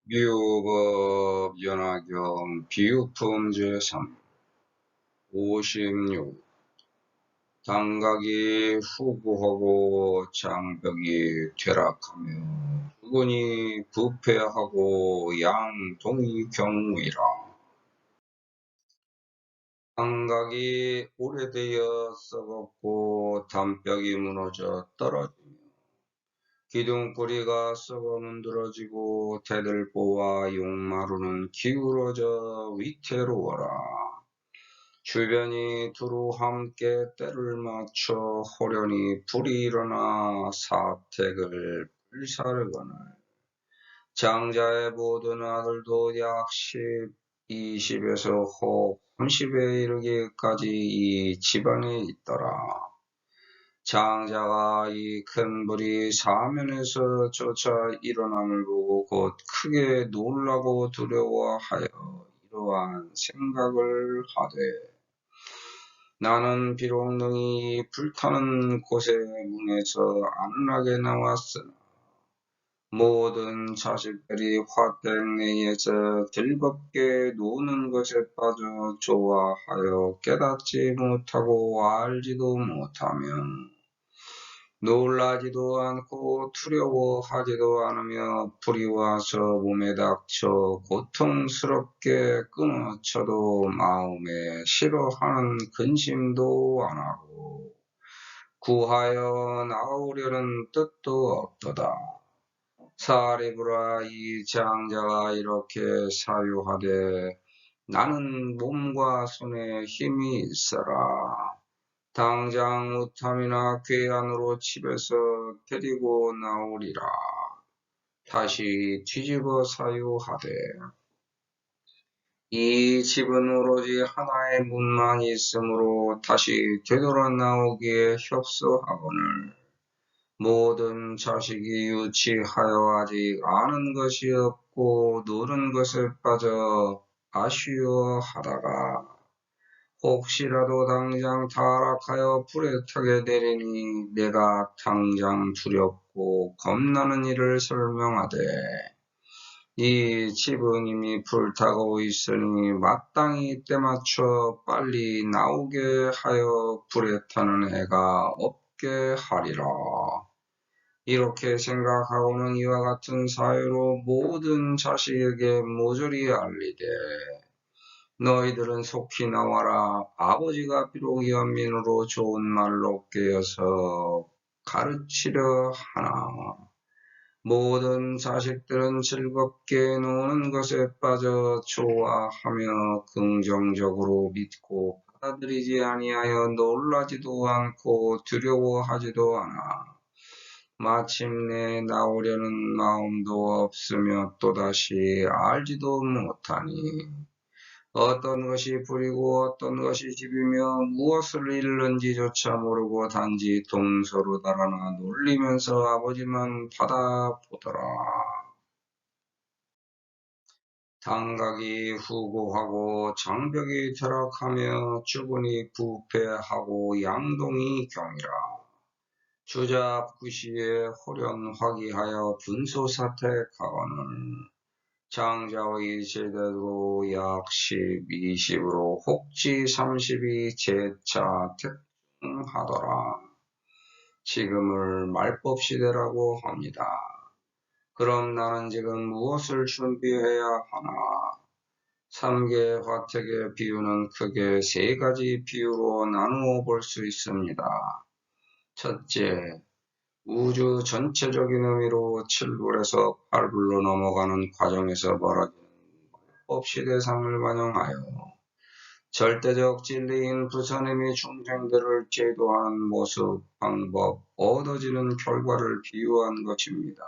미유법 연화경 비유품 제3 56 당각이 후구하고 장벽이 퇴락하며 주근이 부패하고 양동이 경우이라. 당각이 오래되어 썩었고 담벽이 무너져 떨어지며 기둥뿌리가 썩어 문드러지고 대들보와 용마루는 기울어져 위태로워라. 주변이 두루 함께 때를 맞춰 호련히 불이 일어나 사택을 불사르거늘 장자의 모든 아들도 약 20에서 혹 30에 이르기까지 이 집안에 있더라. 장자가 이 큰 불이 사면에서 쫓아 일어남을 보고 곧 크게 놀라고 두려워하여 이러한 생각을 하되 나는 비록 능히 불타는 곳의 문에서 안락에 나왔으나 모든 자식들이 화땡내에서 즐겁게 노는 것에 빠져 좋아하여 깨닫지 못하고 알지도 못하며 놀라지도 않고 두려워하지도 않으며 불이 와서 몸에 닥쳐 고통스럽게 끊어쳐도 마음에 싫어하는 근심도 안 하고 구하여 나오려는 뜻도 없도다. 사리부라 이 장자가 이렇게 사유하되 나는 몸과 손에 힘이 있어라. 당장 우탐이나 괴한으로 집에서 데리고 나오리라. 다시 뒤집어 사유하되 이 집은 오로지 하나의 문만 있으므로 다시 되돌아 나오기에 협소하거늘 모든 자식이 유치하여 아직 아는 것이 없고 노는 것에 빠져 아쉬워하다가 혹시라도 당장 타락하여 불에 타게 되리니 내가 당장 두렵고 겁나는 일을 설명하되 이 집은 이미 불타고 있으니 마땅히 때맞춰 빨리 나오게 하여 불에 타는 해가 없게 하리라. 이렇게 생각하고는 이와 같은 사유로 모든 자식에게 모조리 알리되 너희들은 속히 나와라. 아버지가 비록 연민으로 좋은 말로 깨어서 가르치려 하나 모든 자식들은 즐겁게 노는 것에 빠져 좋아하며 긍정적으로 믿고 받아들이지 아니하여 놀라지도 않고 두려워하지도 않아 마침내 나오려는 마음도 없으며 또다시 알지도 못하니 어떤 것이 불이고 어떤 것이 집이며 무엇을 잃는지조차 모르고 단지 동서로 달아나 놀리면서 아버지만 받아보더라. 당각이 후고하고 장벽이 퇴락하며 주군이 부패하고 양동이 경이라. 주잡구시에 호련화기하여 분소사택하거늘 장자의 제대로 약 10, 20으로 혹지 30이 재차 택중하더라. 지금을 말법시대라고 합니다. 그럼 나는 지금 무엇을 준비해야 하나? 3개 화택의 비유는 크게 3가지 비유로 나누어 볼 수 있습니다. 첫째, 우주 전체적인 의미로 7불에서 8불로 넘어가는 과정에서 벌어지는 법시대상을 반영하여 절대적 진리인 부처님이 중생들을 제도하는 모습, 방법, 얻어지는 결과를 비유한 것입니다.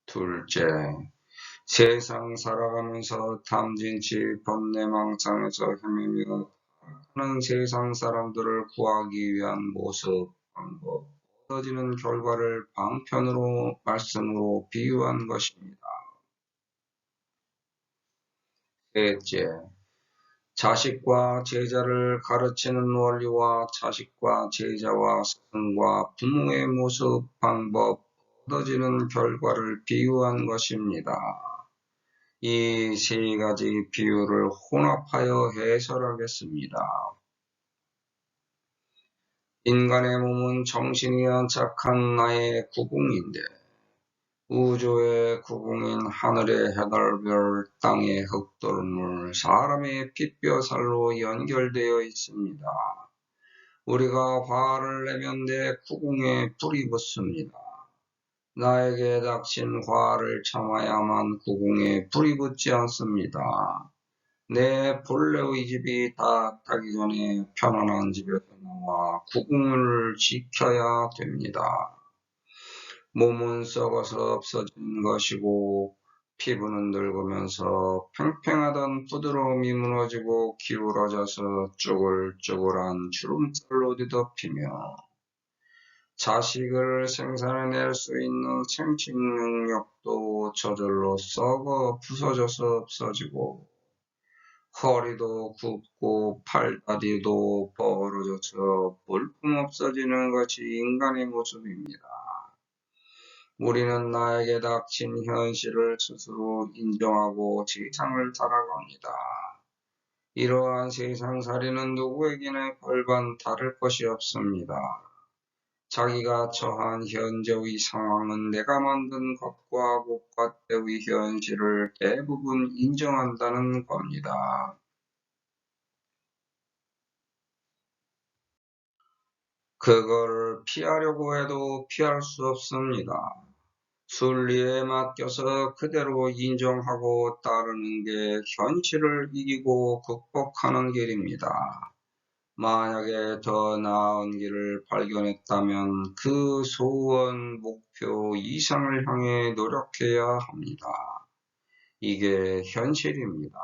둘째, 세상 살아가면서 탐진치 번뇌망상에서 헤매며 하는 세상 사람들을 구하기 위한 모습, 방법, 얻어지는 결과를 방편으로 말씀으로 비유한 것입니다. 셋째, 자식과 제자를 가르치는 원리와 자식과 제자와 스승과 부모의 모습, 방법, 얻어지는 결과를 비유한 것입니다. 이 세 가지 비유를 혼합하여 해설하겠습니다. 인간의 몸은 정신이 안착한 나의 구궁인데 우주의 구궁인 하늘의 해달별, 땅의 흙돌물, 사람의 핏뼈살로 연결되어 있습니다. 우리가 화를 내면 내 구궁에 불이 붙습니다. 나에게 닥친 화를 참아야만 구궁에 불이 붙지 않습니다. 내 본래의 집이 다 타기 전에 편안한 집에서 나와 구궁을 지켜야 됩니다. 몸은 썩어서 없어진 것이고 피부는 늙으면서 팽팽하던 부드러움이 무너지고 기울어져서 쭈글쭈글한 주름살로 뒤덮이며 자식을 생산해낼 수 있는 생식 능력도 저절로 썩어 부서져서 없어지고 허리도 굽고 팔다리도 뻐그러져서 볼품없어지는 것이 인간의 모습입니다. 우리는 나에게 닥친 현실을 스스로 인정하고 세상을 살아갑니다. 이러한 세상살이는 누구에게나 별반 다를 것이 없습니다. 자기가 처한 현재의 상황은 내가 만든 것과 곳과 때의 현실을 대부분 인정한다는 겁니다. 그걸 피하려고 해도 피할 수 없습니다. 순리에 맡겨서 그대로 인정하고 따르는 게 현실을 이기고 극복하는 길입니다. 만약에 더 나은 길을 발견했다면 그 소원, 목표 이상을 향해 노력해야 합니다. 이게 현실입니다.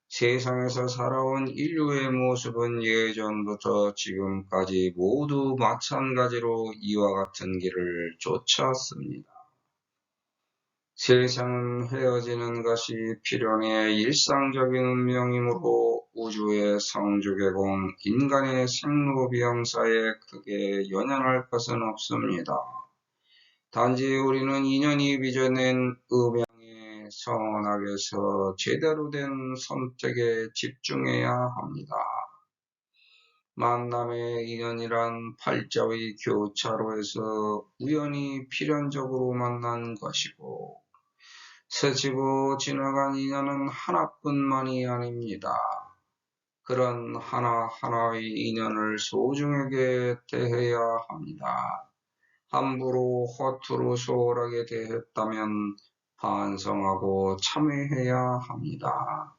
세상에서 살아온 인류의 모습은 예전부터 지금까지 모두 마찬가지로 이와 같은 길을 쫓아왔습니다. 세상은 헤어지는 것이 필연의 일상적인 운명이므로 우주의 성주개공, 인간의 생로병사에 크게 연연할 것은 없습니다. 단지 우리는 인연이 빚어낸 음양의 선악에서 제대로 된 선택에 집중해야 합니다. 만남의 인연이란 팔자의 교차로에서 우연히 필연적으로 만난 것이고 스치고 지나간 인연은 하나뿐만이 아닙니다. 그런 하나하나의 인연을 소중하게 대해야 합니다. 함부로 허투루 소홀하게 대했다면 반성하고 참회해야 합니다.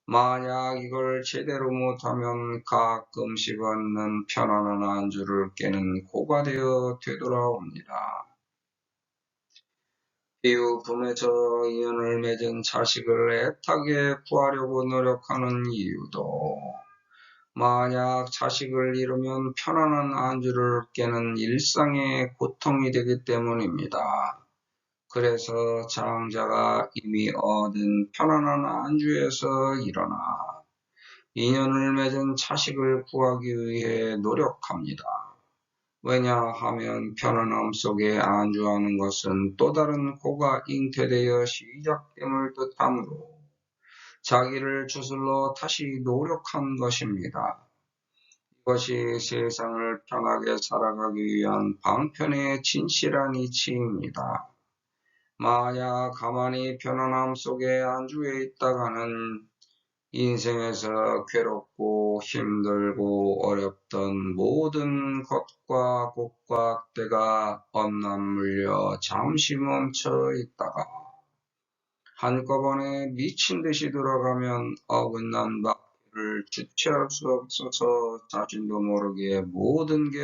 만약 이걸 제대로 못하면 가끔씩 얻는 편안한 안주를 깨는 고가 되어 되돌아옵니다. 이웃분에서 인연을 맺은 자식을 애타게 구하려고 노력하는 이유도 만약 자식을 잃으면 편안한 안주를 깨는 일상의 고통이 되기 때문입니다. 그래서 장자가 이미 얻은 편안한 안주에서 일어나 인연을 맺은 자식을 구하기 위해 노력합니다. 왜냐하면 편안함 속에 안주하는 것은 또 다른 고가 잉태되어 시작됨을 뜻하므로 자기를 추슬러 다시 노력한 것입니다. 이것이 세상을 편하게 살아가기 위한 방편의 진실한 이치입니다. 만약 가만히 편안함 속에 안주해 있다가는 인생에서 괴롭고 힘들고 어렵던 모든 것과 곡과 때가 엄난물려 잠시 멈춰 있다가 한꺼번에 미친 듯이 돌아가면 어긋난 바퀴를 주체할 수 없어서 자신도 모르게 모든 게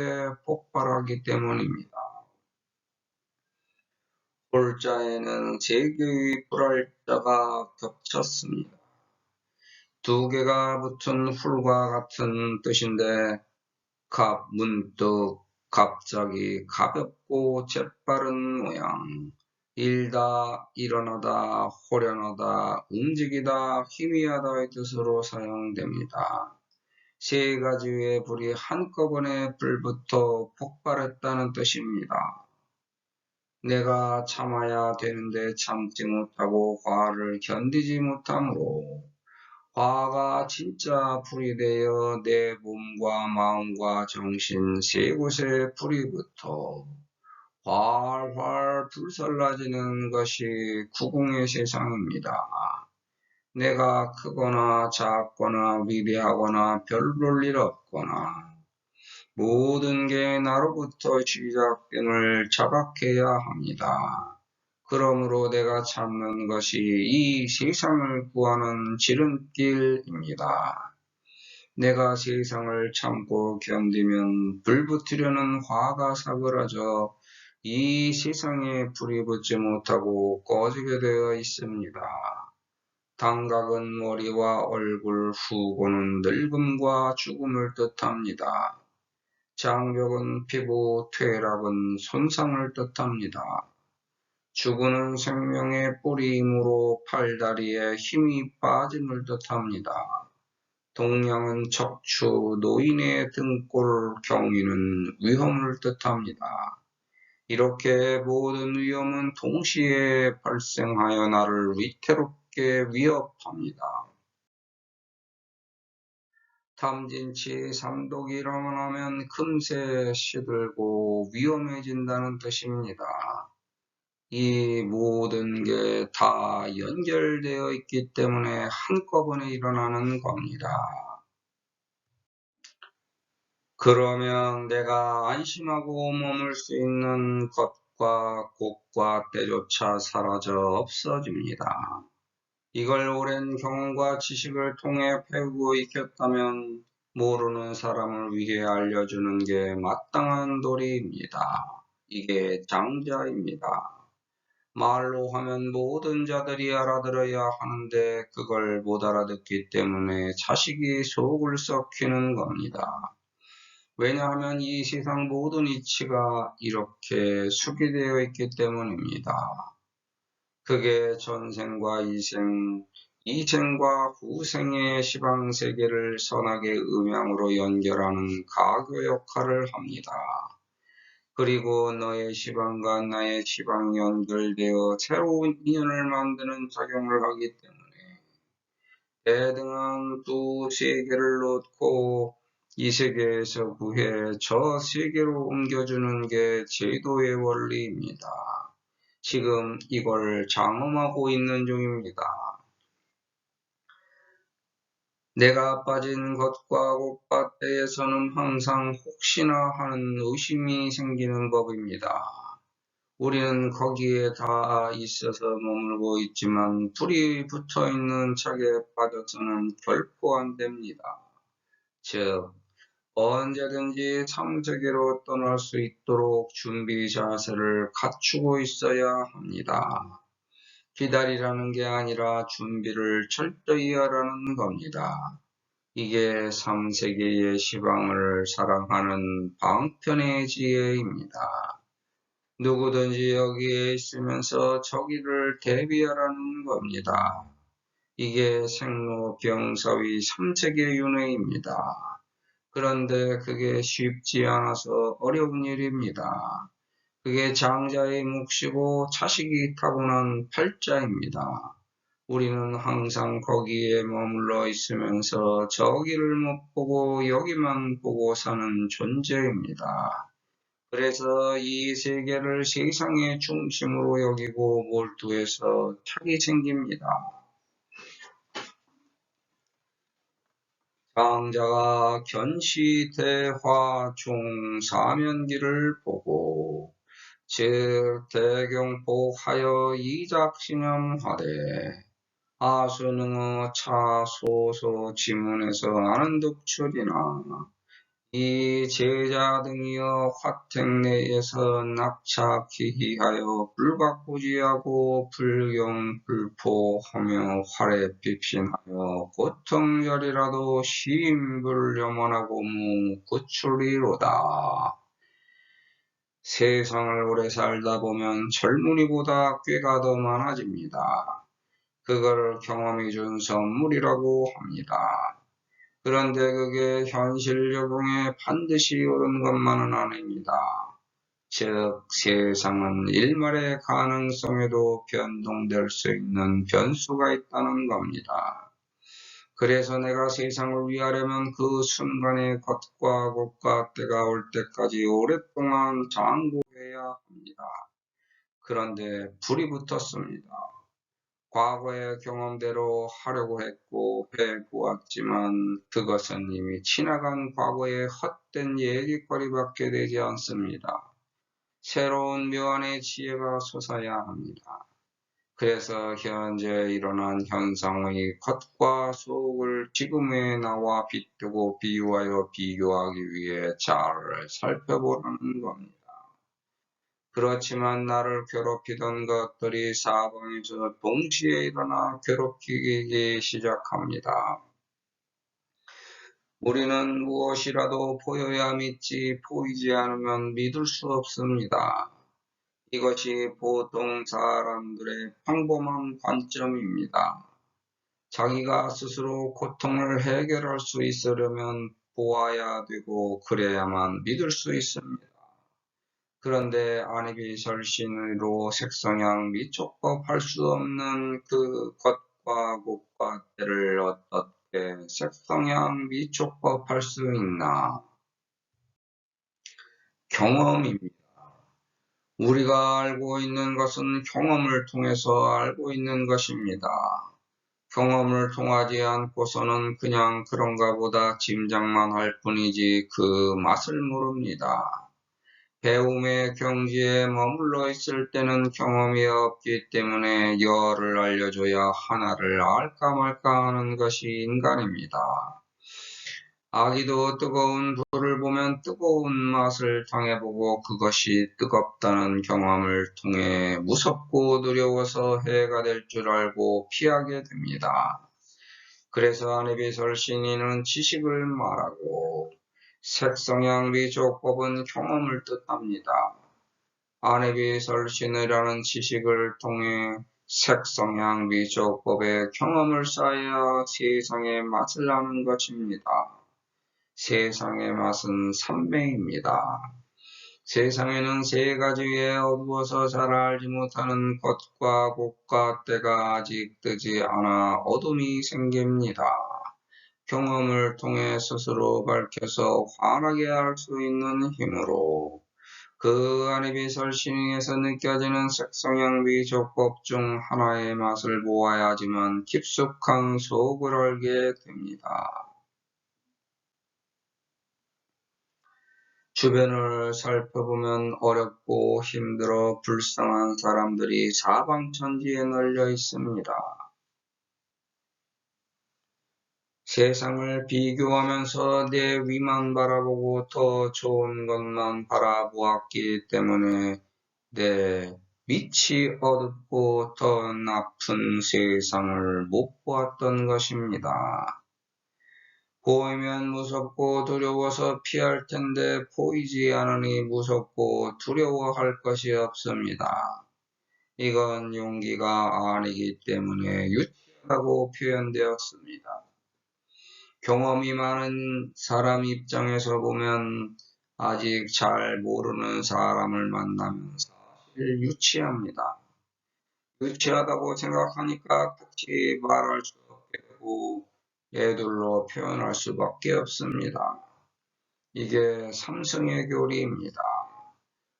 폭발하기 때문입니다. 홀자에는 세 개의 불알자가 겹쳤습니다. 두 개가 붙은 훌과 같은 뜻인데 문득 갑자기 가볍고 재빠른 모양, 일다, 일어나다, 호련하다, 움직이다, 희미하다의 뜻으로 사용됩니다. 세 가지의 불이 한꺼번에 불부터 폭발했다는 뜻입니다. 내가 참아야 되는데 참지 못하고 화를 견디지 못하므로 화가 진짜 불이 되어 내 몸과 마음과 정신 세 곳에 불이 붙어 활활 불살라지는 것이 구공의 세상입니다. 내가 크거나 작거나 위대하거나 별 볼 일 없거나 모든 게 나로부터 시작됨을 자각해야 합니다. 그러므로 내가 찾는 것이 이 세상을 구하는 지름길입니다. 내가 세상을 참고 견디면 불붙으려는 화가 사그라져 이 세상에 불이 붙지 못하고 꺼지게 되어 있습니다. 당각은 머리와 얼굴, 후고는 늙음과 죽음을 뜻합니다. 장벽은 피부, 퇴락은 손상을 뜻합니다. 죽으는 생명의 뿌리이므로 팔다리에 힘이 빠짐을 뜻합니다. 동량은 척추, 노인의 등골, 경위는 위험을 뜻합니다. 이렇게 모든 위험은 동시에 발생하여 나를 위태롭게 위협합니다. 탐진치 삼독이 일어나면 금세 시들고 위험해진다는 뜻입니다. 이 모든 게 다 연결되어 있기 때문에 한꺼번에 일어나는 겁니다. 그러면 내가 안심하고 머물 수 있는 것과 곳과 때조차 사라져 없어집니다. 이걸 오랜 경험과 지식을 통해 배우고 익혔다면 모르는 사람을 위해 알려주는 게 마땅한 도리입니다. 이게 장자입니다. 말로 하면 모든 자들이 알아들어야 하는데 그걸 못 알아듣기 때문에 자식이 속을 썩히는 겁니다. 왜냐하면 이 세상 모든 이치가 이렇게 수기되어 있기 때문입니다. 그게 전생과 이생, 이생과 후생의 시방세계를 선악의 음양으로 연결하는 가교 역할을 합니다. 그리고 너의 시방과 나의 시방이 연결되어 새로운 인연을 만드는 작용을 하기 때문에 대등한 두 세계를 놓고 이 세계에서 구해 저 세계로 옮겨주는 게 제도의 원리입니다. 지금 이걸 장엄하고 있는 중입니다. 내가 빠진 것과 곳밭에서는 항상 혹시나 하는 의심이 생기는 법입니다. 우리는 거기에 다 있어서 머물고 있지만 불이 붙어있는 착에 빠져서는 결코 안 됩니다. 즉, 언제든지 참세계로 떠날 수 있도록 준비 자세를 갖추고 있어야 합니다. 기다리라는 게 아니라 준비를 철저히 하라는 겁니다. 이게 3세계의 시방을 사랑하는 방편의 지혜입니다. 누구든지 여기에 있으면서 저기를 대비하라는 겁니다. 이게 생로병사위 3세계 윤회입니다. 그런데 그게 쉽지 않아서 어려운 일입니다. 그게 장자의 몫이고 자식이 타고난 팔자입니다. 우리는 항상 거기에 머물러 있으면서 저기를 못 보고 여기만 보고 사는 존재입니다. 그래서 이 세계를 세상의 중심으로 여기고 몰두해서 탁이 생깁니다. 장자가 견시대화 중사면기를 보고 즉 대경복하여 이작신염하되 아수능어 차소소 지문에서 아는 독출이나 이 제자 등이여 화택내에서 낙차기희하여 불각부지하고 불경불포하며 활에 핍신하여 고통절이라도 시임불염원하고 무구출이로다. 세상을 오래 살다 보면 젊은이보다 꾀가 더 많아집니다. 그걸 경험이 준 선물이라고 합니다. 그런데 그게 현실 적용에 반드시 옳은 것만은 아닙니다. 즉 세상은 일말의 가능성에도 변동될 수 있는 변수가 있다는 겁니다. 그래서 내가 세상을 위하려면 그 순간의 겉과 곱과 때가 올 때까지 오랫동안 장구해야 합니다. 그런데 불이 붙었습니다. 과거의 경험대로 하려고 했고 해보았지만 그것은 이미 지나간 과거의 헛된 얘기거리밖에 되지 않습니다. 새로운 묘안의 지혜가 솟아야 합니다. 그래서 현재 일어난 현상의 겉과 속을 지금의 나와 빗두고 비유하여 비교하기 위해 잘 살펴보라는 겁니다. 그렇지만 나를 괴롭히던 것들이 사방에서 동시에 일어나 괴롭히기 시작합니다. 우리는 무엇이라도 보여야 믿지 보이지 않으면 믿을 수 없습니다. 이것이 보통 사람들의 평범한 관점입니다. 자기가 스스로 고통을 해결할 수 있으려면 보아야 되고 그래야만 믿을 수 있습니다. 그런데 아니비 설신으로 색성향 미촉법 할 수 없는 그 겉과 곱과 때를 어떻게 색성향 미촉법 할 수 있나? 경험입니다. 우리가 알고 있는 것은 경험을 통해서 알고 있는 것입니다. 경험을 통하지 않고서는 그냥 그런가 보다 짐작만 할 뿐이지 그 맛을 모릅니다. 배움의 경지에 머물러 있을 때는 경험이 없기 때문에 열을 알려줘야 하나를 알까 말까 하는 것이 인간입니다. 아기도 뜨거운 불을 보면 뜨거운 맛을 당해보고 그것이 뜨겁다는 경험을 통해 무섭고 두려워서 해가 될 줄 알고 피하게 됩니다. 그래서 아니비설 신인은 지식을 말하고 색성향비조법은 경험을 뜻합니다. 아니비설 신이라는 지식을 통해 색성향비조법의 경험을 쌓아야 세상의 맛을 아는 것입니다. 세상의 맛은 삼매입니다. 세상에는 세 가지의 어두워서 잘 알지 못하는 겉과 곱과 때가 아직 뜨지 않아 어둠이 생깁니다. 경험을 통해 스스로 밝혀서 환하게 알 수 있는 힘으로 그 아니비설신에서 느껴지는 색성향비 조법 중 하나의 맛을 보아야지만 깊숙한 속을 알게 됩니다. 주변을 살펴보면 어렵고 힘들어 불쌍한 사람들이 사방천지에 널려 있습니다. 세상을 비교하면서 내 위만 바라보고 더 좋은 것만 바라보았기 때문에 내 밑이 어둡고 더 나쁜 세상을 못 보았던 것입니다. 보이면 무섭고 두려워서 피할 텐데 보이지 않으니 무섭고 두려워할 것이 없습니다. 이건 용기가 아니기 때문에 유치하다고 표현되었습니다. 경험이 많은 사람 입장에서 보면 아직 잘 모르는 사람을 만나면 사실 유치합니다. 유치하다고 생각하니까 끝이 말할 수 없게 되고 애들로 표현할 수밖에 없습니다. 이게 삼성의 교리입니다.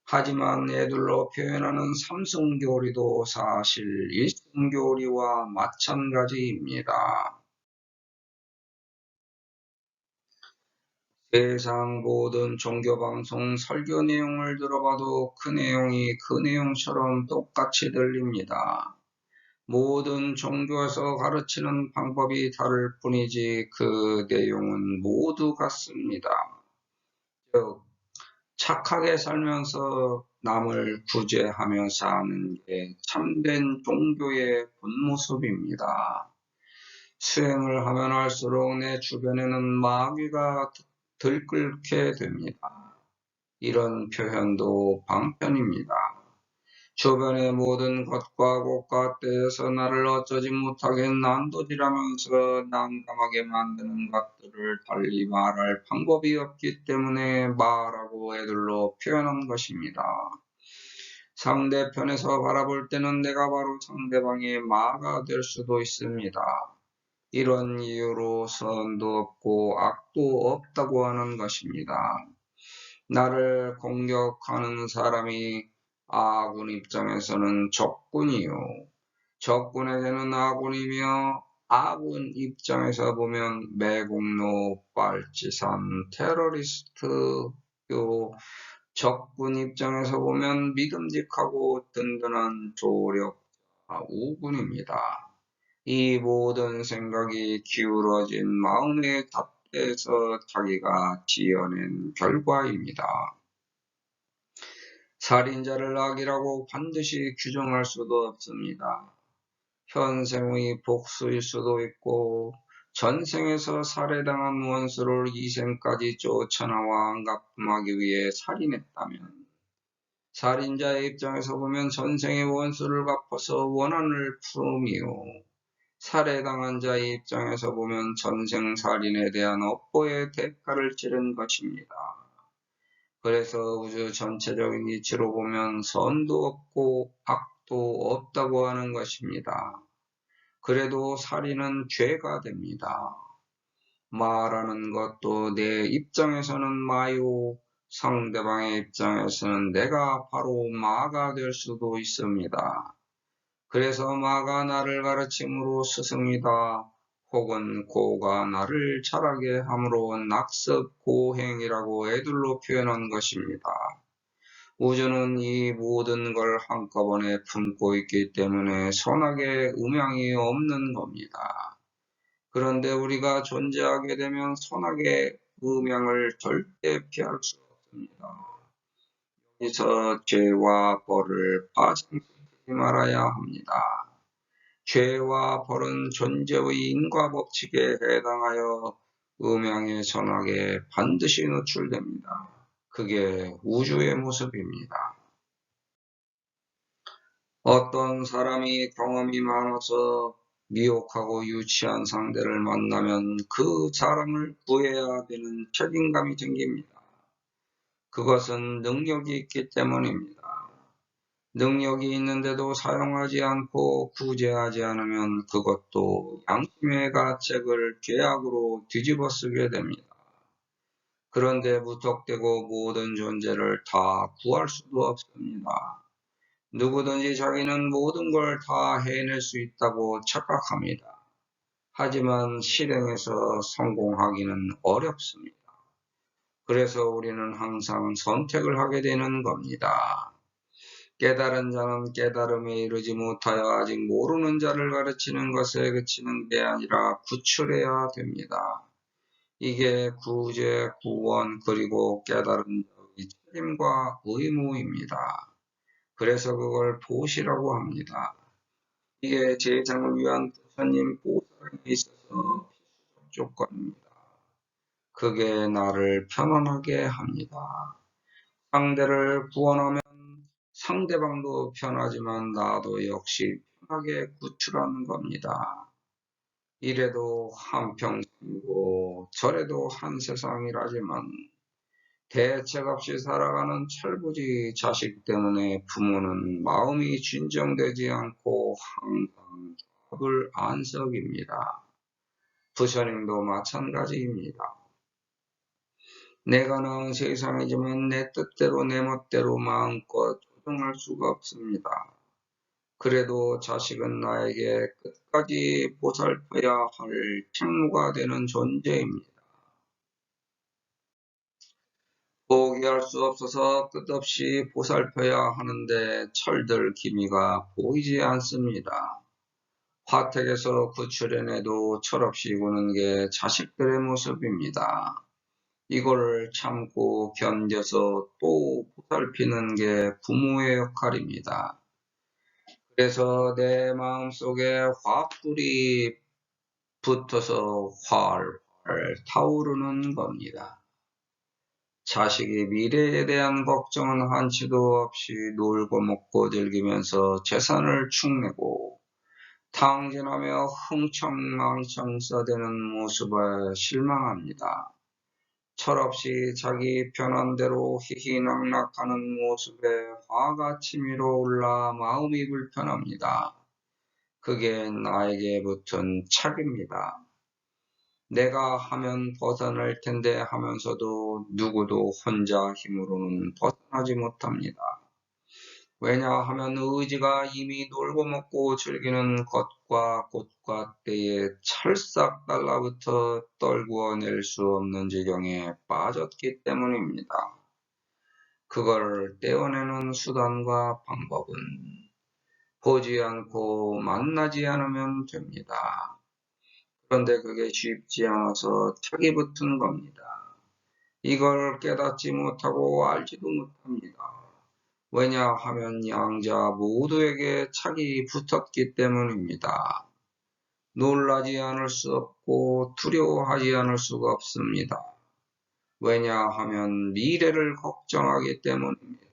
하지만 애들로 표현하는 삼성 교리도 사실 일성 교리와 마찬가지입니다. 세상 모든 종교방송 설교 내용을 들어봐도 그 내용이 그 내용처럼 똑같이 들립니다. 모든 종교에서 가르치는 방법이 다를 뿐이지 그 내용은 모두 같습니다. 즉, 착하게 살면서 남을 구제하며 사는 게 참된 종교의 본모습입니다. 수행을 하면 할수록 내 주변에는 마귀가 들끓게 됩니다. 이런 표현도 방편입니다. 주변의 모든 것과 곳과 때에서 나를 어쩌지 못하게 난도질하면서 난감하게 만드는 것들을 달리 말할 방법이 없기 때문에 말하고 애들로 표현한 것입니다. 상대편에서 바라볼 때는 내가 바로 상대방의 마가 될 수도 있습니다. 이런 이유로 선도 없고 악도 없다고 하는 것입니다. 나를 공격하는 사람이 아군 입장에서는 적군이요. 적군에게는 아군이며 아군 입장에서 보면 매국노, 빨치산, 테러리스트요. 적군 입장에서 보면 믿음직하고 든든한 조력자, 우군입니다. 이 모든 생각이 기울어진 마음의 잣대에서 자기가 지어낸 결과입니다. 살인자를 악이라고 반드시 규정할 수도 없습니다. 현생의 복수일 수도 있고 전생에서 살해당한 원수를 이생까지 쫓아나와 안갚음하기 위해 살인했다면 살인자의 입장에서 보면 전생의 원수를 갚아서 원한을 품으며 살해당한 자의 입장에서 보면 전생 살인에 대한 업보의 대가를 치른 것입니다. 그래서 우주 전체적인 이치로 보면 선도 없고 악도 없다고 하는 것입니다. 그래도 살인은 죄가 됩니다. 말하는 것도 내 입장에서는 마요, 상대방의 입장에서는 내가 바로 마가 될 수도 있습니다. 그래서 마가 나를 가르침으로 스승이다, 혹은 고가 나를 자라게 함으로 낙습 고행이라고 애들로 표현한 것입니다. 우주는 이 모든 걸 한꺼번에 품고 있기 때문에 선악의 음향이 없는 겁니다. 그런데 우리가 존재하게 되면 선악의 음향을 절대 피할 수 없습니다. 여기서 죄와 벌을 파생시키지 말아야 합니다. 죄와 벌은 존재의 인과법칙에 해당하여 음양의 선악에 반드시 노출됩니다. 그게 우주의 모습입니다. 어떤 사람이 경험이 많아서 미혹하고 유치한 상대를 만나면 그 사람을 구해야 되는 책임감이 생깁니다. 그것은 능력이 있기 때문입니다. 능력이 있는데도 사용하지 않고 구제하지 않으면 그것도 양심의 가책을 죄악으로 뒤집어 쓰게 됩니다. 그런데 무턱대고 모든 존재를 다 구할 수도 없습니다. 누구든지 자기는 모든 걸 다 해낼 수 있다고 착각합니다. 하지만 실행에서 성공하기는 어렵습니다. 그래서 우리는 항상 선택을 하게 되는 겁니다. 깨달은 자는 깨달음에 이르지 못하여 아직 모르는 자를 가르치는 것에 그치는 게 아니라 구출해야 됩니다. 이게 구제, 구원, 그리고 깨달은 자의 책임과 의무입니다. 그래서 그걸 보시라고 합니다. 이게 제장을 위한 부처님 보살에 있어서 필수적 조건입니다. 그게 나를 편안하게 합니다. 상대를 구원하면 상대방도 편하지만 나도 역시 편하게 구출하는 겁니다. 이래도 한평생이고 저래도 한 세상이라지만 대책 없이 살아가는 철부지 자식 때문에 부모는 마음이 진정되지 않고 항상 잡을 안석입니다. 부처님도 마찬가지입니다. 내가 낳은 세상이지만 내 뜻대로 내 멋대로 마음껏 조정할 수가 없습니다. 그래도 자식은 나에게 끝까지 보살펴야 할 책무가 되는 존재입니다. 포기할 수 없어서 끝없이 보살펴야 하는데 철들 기미가 보이지 않습니다. 화택에서 구출해내도 철없이 구는 게 자식들의 모습입니다. 이걸 참고 견뎌서 또 보살피는 게 부모의 역할입니다. 그래서 내 마음속에 화불이 붙어서 활활 타오르는 겁니다. 자식이 미래에 대한 걱정은 한치도 없이 놀고 먹고 즐기면서 재산을 축내고 탕진하며 흥청망청 써대는 모습에 실망합니다. 철없이 자기 편한 대로 희희낙낙하는 모습에 화가 치밀어 올라 마음이 불편합니다. 그게 나에게 붙은 착입니다. 내가 하면 벗어날 텐데 하면서도 누구도 혼자 힘으로는 벗어나지 못합니다. 왜냐하면 의지가 이미 놀고 먹고 즐기는 것과 꽃과 때에 찰싹 달라붙어 떨구어낼 수 없는 지경에 빠졌기 때문입니다. 그걸 떼어내는 수단과 방법은 보지 않고 만나지 않으면 됩니다. 그런데 그게 쉽지 않아서 탁이 붙은 겁니다. 이걸 깨닫지 못하고 알지도 못합니다. 왜냐하면 양자 모두에게 착이 붙었기 때문입니다. 놀라지 않을 수 없고 두려워하지 않을 수가 없습니다. 왜냐하면 미래를 걱정하기 때문입니다.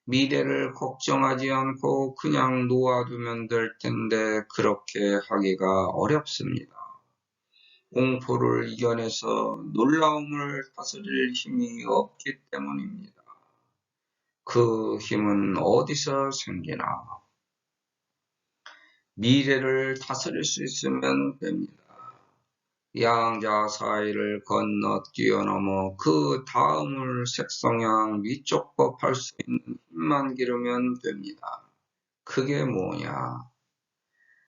미래를 걱정하지 않고 그냥 놓아두면 될 텐데 그렇게 하기가 어렵습니다. 공포를 이겨내서 놀라움을 다스릴 힘이 없기 때문입니다. 그 힘은 어디서 생기나? 미래를 다스릴 수 있으면 됩니다. 양자 사이를 건너 뛰어넘어 그 다음을 색성향 위쪽법할 수 있는 힘만 기르면 됩니다. 그게 뭐냐?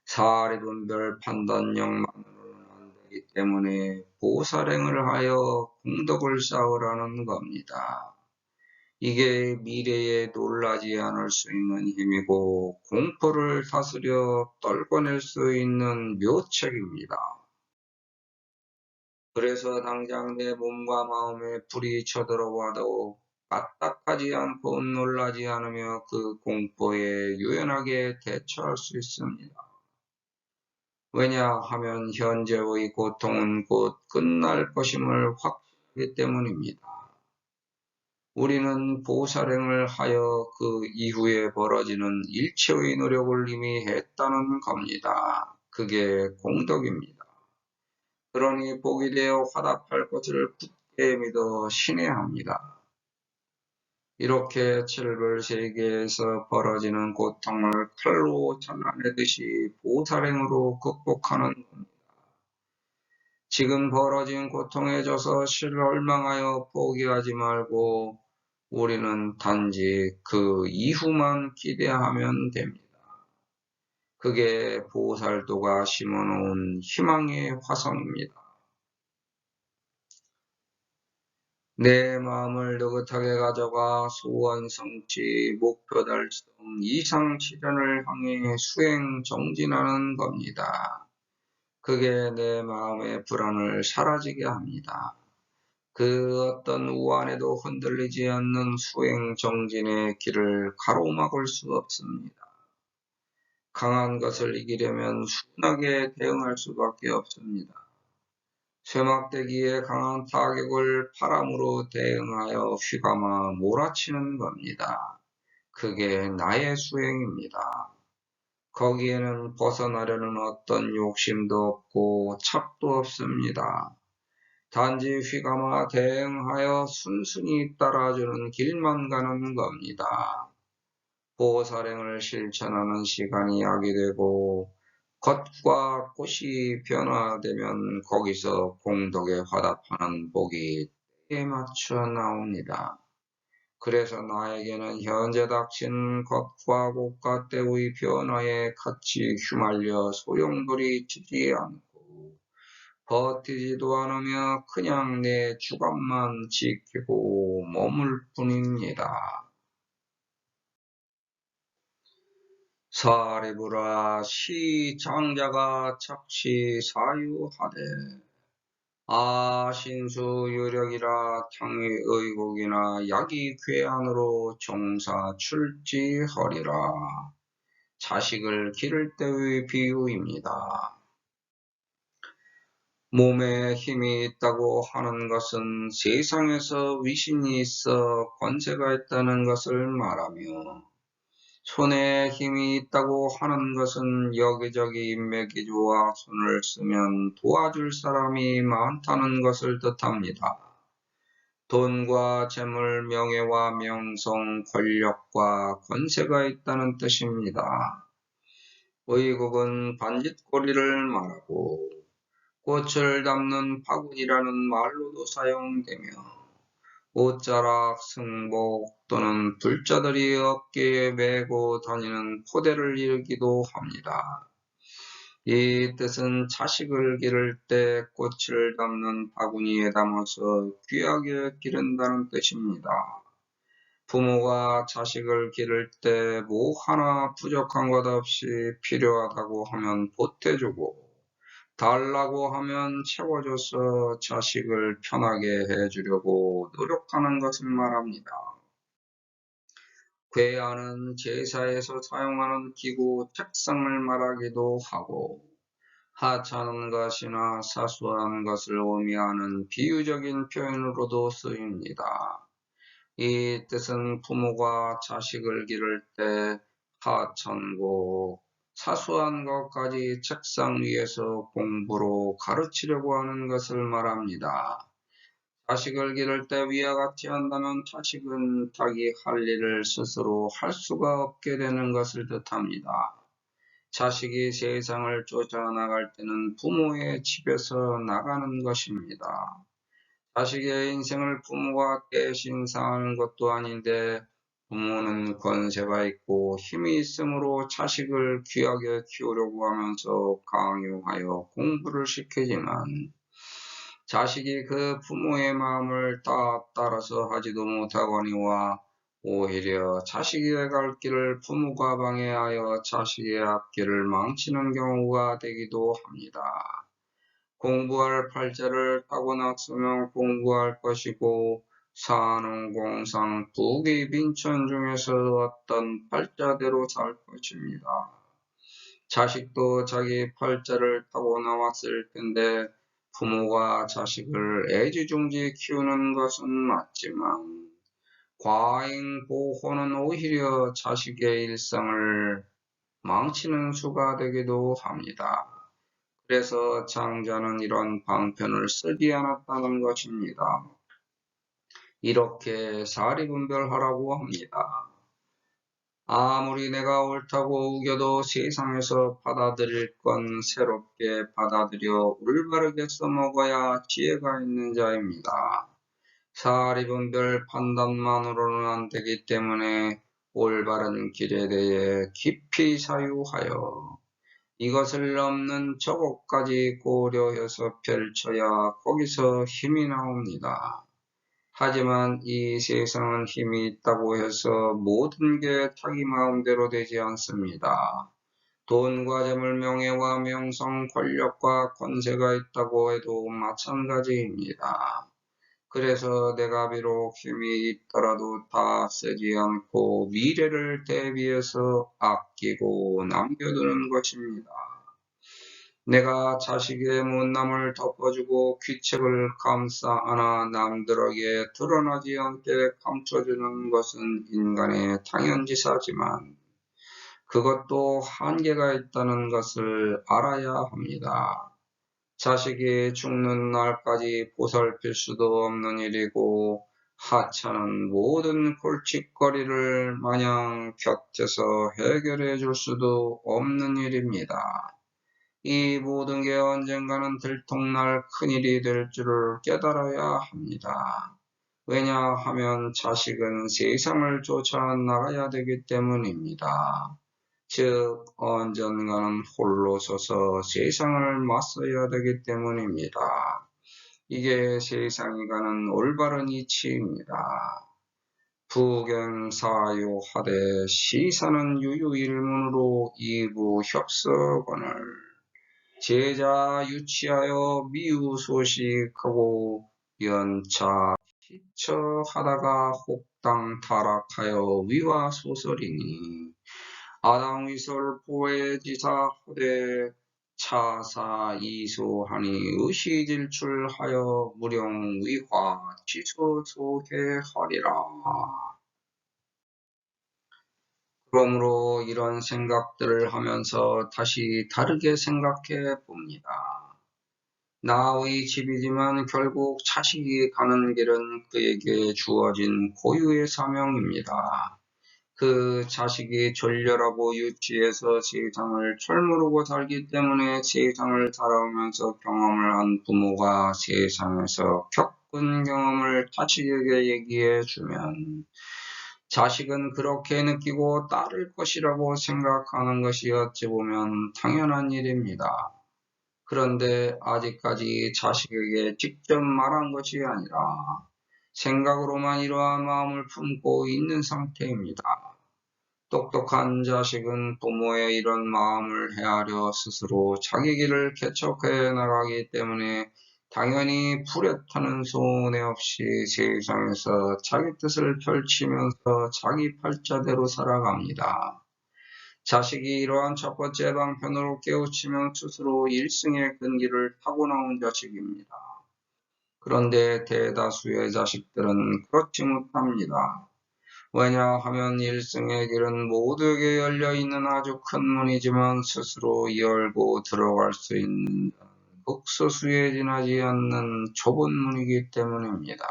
사리분별 판단력만으로는 안 되기 때문에 보살행을 하여 공덕을 쌓으라는 겁니다. 이게 미래에 놀라지 않을 수 있는 힘이고 공포를 다스려 떨궈낼 수 있는 묘책입니다. 그래서 당장 내 몸과 마음에 불이 쳐들어와도 까딱하지 않고 놀라지 않으며 그 공포에 유연하게 대처할 수 있습니다. 왜냐하면 현재의 고통은 곧 끝날 것임을 확신하기 때문입니다. 우리는 보살행을 하여 그 이후에 벌어지는 일체의 노력을 이미 했다는 겁니다. 그게 공덕입니다. 그러니 복이 되어 화답할 것을 굳게 믿어 신뢰합니다. 이렇게 칠불세계에서 벌어지는 고통을 칼로 잘라내듯이 보살행으로 극복하는 겁니다. 지금 벌어진 고통에 져서 실망하여 포기하지 말고 우리는 단지 그 이후만 기대하면 됩니다. 그게 보살도가 심어놓은 희망의 화성입니다. 내 마음을 느긋하게 가져가 소원 성취, 목표 달성, 이상 실현을 향해 수행 정진하는 겁니다. 그게 내 마음의 불안을 사라지게 합니다. 그 어떤 우환에도 흔들리지 않는 수행 정진의 길을 가로막을 수 없습니다. 강한 것을 이기려면 순하게 대응할 수밖에 없습니다. 쇠막대기에 강한 타격을 바람으로 대응하여 휘감아 몰아치는 겁니다. 그게 나의 수행입니다. 거기에는 벗어나려는 어떤 욕심도 없고 착도 없습니다. 단지 휘감아 대응하여 순순히 따라주는 길만 가는 겁니다. 보살행을 실천하는 시간이 약이 되고 겉과 꽃이 변화되면 거기서 공덕에 화답하는 복이 때에 맞춰 나옵니다. 그래서 나에게는 현재 닥친 겉과 꽃과 때의 변화에 같이 휘말려 소용돌이치지 않고 버티지도 않으며 그냥 내 주관만 지키고 머물 뿐입니다. 사리부라 시장자가 착시 사유하되 아신수 유력이라 탕의 의곡이나 약이 괴한으로 종사 출지허리라. 자식을 기를 때의 비유입니다. 몸에 힘이 있다고 하는 것은 세상에서 위신이 있어 권세가 있다는 것을 말하며, 손에 힘이 있다고 하는 것은 여기저기 인맥이 좋아 손을 쓰면 도와줄 사람이 많다는 것을 뜻합니다. 돈과 재물, 명예와 명성, 권력과 권세가 있다는 뜻입니다. 의국은 반짓고리를 말하고 꽃을 담는 바구니라는 말로도 사용되며, 옷자락, 승복 또는 불자들이 어깨에 메고 다니는 포대를 이르기도 합니다. 이 뜻은 자식을 기를 때 꽃을 담는 바구니에 담아서 귀하게 기른다는 뜻입니다. 부모가 자식을 기를 때 뭐 하나 부족한 것 없이 필요하다고 하면 보태주고, 달라고 하면 채워줘서 자식을 편하게 해주려고 노력하는 것을 말합니다. 괴한은 제사에서 사용하는 기구, 책상을 말하기도 하고, 하찮은 것이나 사소한 것을 의미하는 비유적인 표현으로도 쓰입니다. 이 뜻은 부모가 자식을 기를 때 하찮고 사소한 것까지 책상 위에서 공부로 가르치려고 하는 것을 말합니다. 자식을 기를 때 위와 같이 한다면 자식은 자기 할 일을 스스로 할 수가 없게 되는 것을 뜻합니다. 자식이 세상을 쫓아나갈 때는 부모의 집에서 나가는 것입니다. 자식의 인생을 부모가 대신 사는 것도 아닌데, 부모는 권세가 있고 힘이 있으므로 자식을 귀하게 키우려고 하면서 강요하여 공부를 시키지만, 자식이 그 부모의 마음을 다 따라서 하지도 못하거니와 오히려 자식의 갈 길을 부모가 방해하여 자식의 앞길을 망치는 경우가 되기도 합니다. 공부할 팔자를 타고났으면 공부할 것이고, 산후공상 부귀 빈천 중에서 어떤 팔자대로 살 것입니다. 자식도 자기 팔자를 타고 나왔을 텐데, 부모가 자식을 애지중지 키우는 것은 맞지만, 과잉 보호는 오히려 자식의 일상을 망치는 수가 되기도 합니다. 그래서 장자는 이런 방편을 쓰지 않았다는 것입니다. 이렇게 사리분별하라고 합니다. 아무리 내가 옳다고 우겨도 세상에서 받아들일 건 새롭게 받아들여 올바르게 써먹어야 지혜가 있는 자입니다. 사리분별 판단만으로는 안 되기 때문에 올바른 길에 대해 깊이 사유하여 이것을 넘는 저것까지 고려해서 펼쳐야 거기서 힘이 나옵니다. 하지만 이 세상은 힘이 있다고 해서 모든 게 자기 마음대로 되지 않습니다. 돈과 재물, 명예와 명성, 권력과 권세가 있다고 해도 마찬가지입니다. 그래서 내가 비록 힘이 있더라도 다 쓰지 않고 미래를 대비해서 아끼고 남겨두는 것입니다. 내가 자식의 못남을 덮어주고 귀책을 감싸 안아 남들에게 드러나지 않게 감춰주는 것은 인간의 당연지사지만, 그것도 한계가 있다는 것을 알아야 합니다. 자식이 죽는 날까지 보살필 수도 없는 일이고, 하찮은 모든 골칫거리를 마냥 곁에서 해결해 줄 수도 없는 일입니다. 이 모든 게 언젠가는 들통날 큰일이 될 줄을 깨달아야 합니다. 왜냐하면 자식은 세상을 쫓아나가야 되기 때문입니다. 즉, 언젠가는 홀로 서서 세상을 맞서야 되기 때문입니다. 이게 세상이 가는 올바른 이치입니다. 부경사유하되 시사는 유유일문으로 이부 협서건을 제자 유치하여 미우소식하고 연차 시처하다가 혹당 타락하여 위화소설이니, 아당위설 보혜지사 하되 차사이소하니 의시질출하여 무령위화 취소소해하리라. 그러므로 이런 생각들을 하면서 다시 다르게 생각해 봅니다. 나의 집이지만 결국 자식이 가는 길은 그에게 주어진 고유의 사명입니다. 그 자식이 졸렬하고 유치해서 세상을 철모르고 살기 때문에 세상을 살아오면서 경험을 한 부모가 세상에서 겪은 경험을 자식에게 얘기해 주면 자식은 그렇게 느끼고 따를 것이라고 생각하는 것이 어찌 보면 당연한 일입니다. 그런데 아직까지 자식에게 직접 말한 것이 아니라 생각으로만 이러한 마음을 품고 있는 상태입니다. 똑똑한 자식은 부모의 이런 마음을 헤아려 스스로 자기 길을 개척해 나가기 때문에 당연히 불에 타는 소원에 없이 세상에서 자기 뜻을 펼치면서 자기 팔자대로 살아갑니다. 자식이 이러한 첫 번째 방편으로 깨우치면 스스로 일승의 근기를 타고나온 자식입니다. 그런데 대다수의 자식들은 그렇지 못합니다. 왜냐하면 일승의 길은 모두에게 열려있는 아주 큰 문이지만 스스로 열고 들어갈 수 있는 극소수에 지나지 않는 좁은 문이기 때문입니다.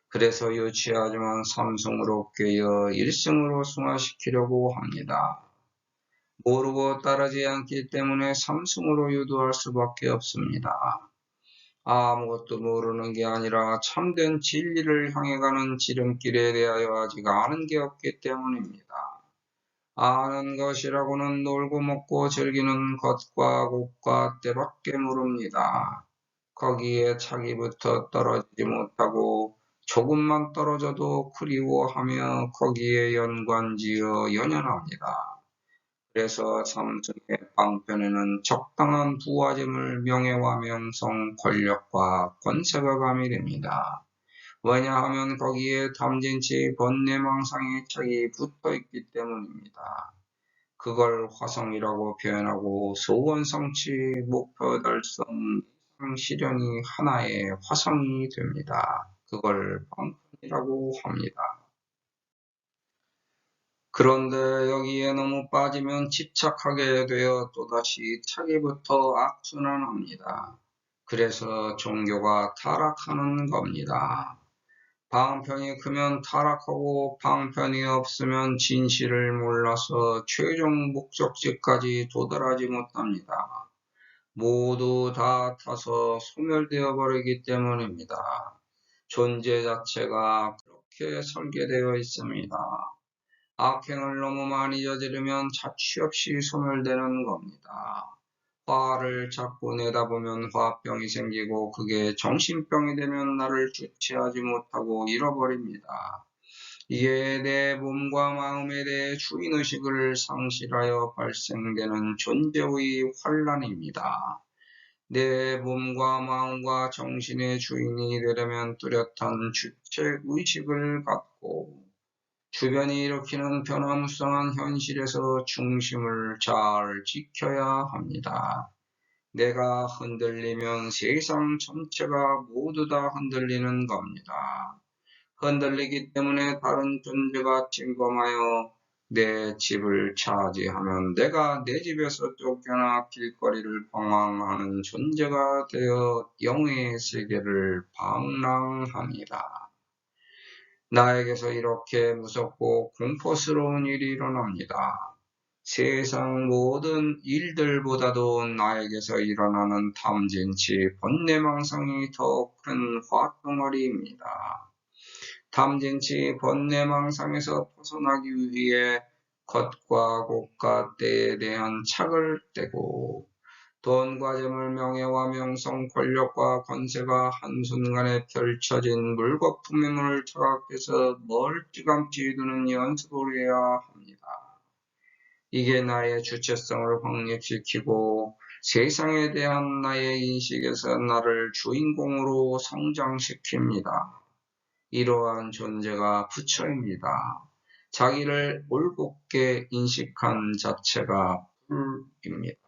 그래서 유치하지만 삼승으로 꿰어 일승으로 승화시키려고 합니다. 모르고 따르지 않기 때문에 삼승으로 유도할 수밖에 없습니다. 아무것도 모르는 게 아니라 참된 진리를 향해 가는 지름길에 대하여 아직 아는 게 없기 때문입니다. 아는 것이라고는 놀고 먹고 즐기는 것과 곳과 때밖에 모릅니다. 거기에 차기부터 떨어지지 못하고 조금만 떨어져도 그리워하며 거기에 연관지어 연연합니다. 그래서 삼승의 방편에는 적당한 부하짐을 명예와 명성, 권력과 권세가 가미됩니다. 왜냐하면 거기에 탐진치 번뇌망상의 책이 붙어있기 때문입니다. 그걸 화성이라고 표현하고 소원성취, 목표 달성, 실현이 하나의 화성이 됩니다. 그걸 방편이라고 합니다. 그런데 여기에 너무 빠지면 집착하게 되어 또다시 차기부터 악순환합니다. 그래서 종교가 타락하는 겁니다. 방편이 크면 타락하고 방편이 없으면 진실을 몰라서 최종 목적지까지 도달하지 못합니다. 모두 다 타서 소멸되어 버리기 때문입니다. 존재 자체가 그렇게 설계되어 있습니다. 악행을 너무 많이 저지르면 자취 없이 소멸되는 겁니다. 화를 자꾸 내다보면 화병이 생기고 그게 정신병이 되면 나를 주체하지 못하고 잃어버립니다. 이에 내 몸과 마음에 대해 주인의식을 상실하여 발생되는 존재의 환란입니다. 내 몸과 마음과 정신의 주인이 되려면 뚜렷한 주체의식을 갖고 주변이 일으키는 변화무쌍한 현실에서 중심을 잘 지켜야 합니다. 내가 흔들리면 세상 전체가 모두 다 흔들리는 겁니다. 흔들리기 때문에 다른 존재가 침범하여 내 집을 차지하면 내가 내 집에서 쫓겨나 길거리를 방황하는 존재가 되어 영의 세계를 방랑합니다. 나에게서 이렇게 무섭고 공포스러운 일이 일어납니다. 세상 모든 일들보다도 나에게서 일어나는 탐진치 번뇌망상이 더 큰 화덩어리입니다. 탐진치 번뇌망상에서 벗어나기 위해 겉과 곳과 때에 대한 착을 떼고 돈과 재물, 명예와 명성, 권력과 권세가 한순간에 펼쳐진 물거품의 문을 차각해서 멀찌감치 두는 연습을 해야 합니다. 이게 나의 주체성을 확립시키고 세상에 대한 나의 인식에서 나를 주인공으로 성장시킵니다. 이러한 존재가 부처입니다. 자기를 올곧게 인식한 자체가 불입니다.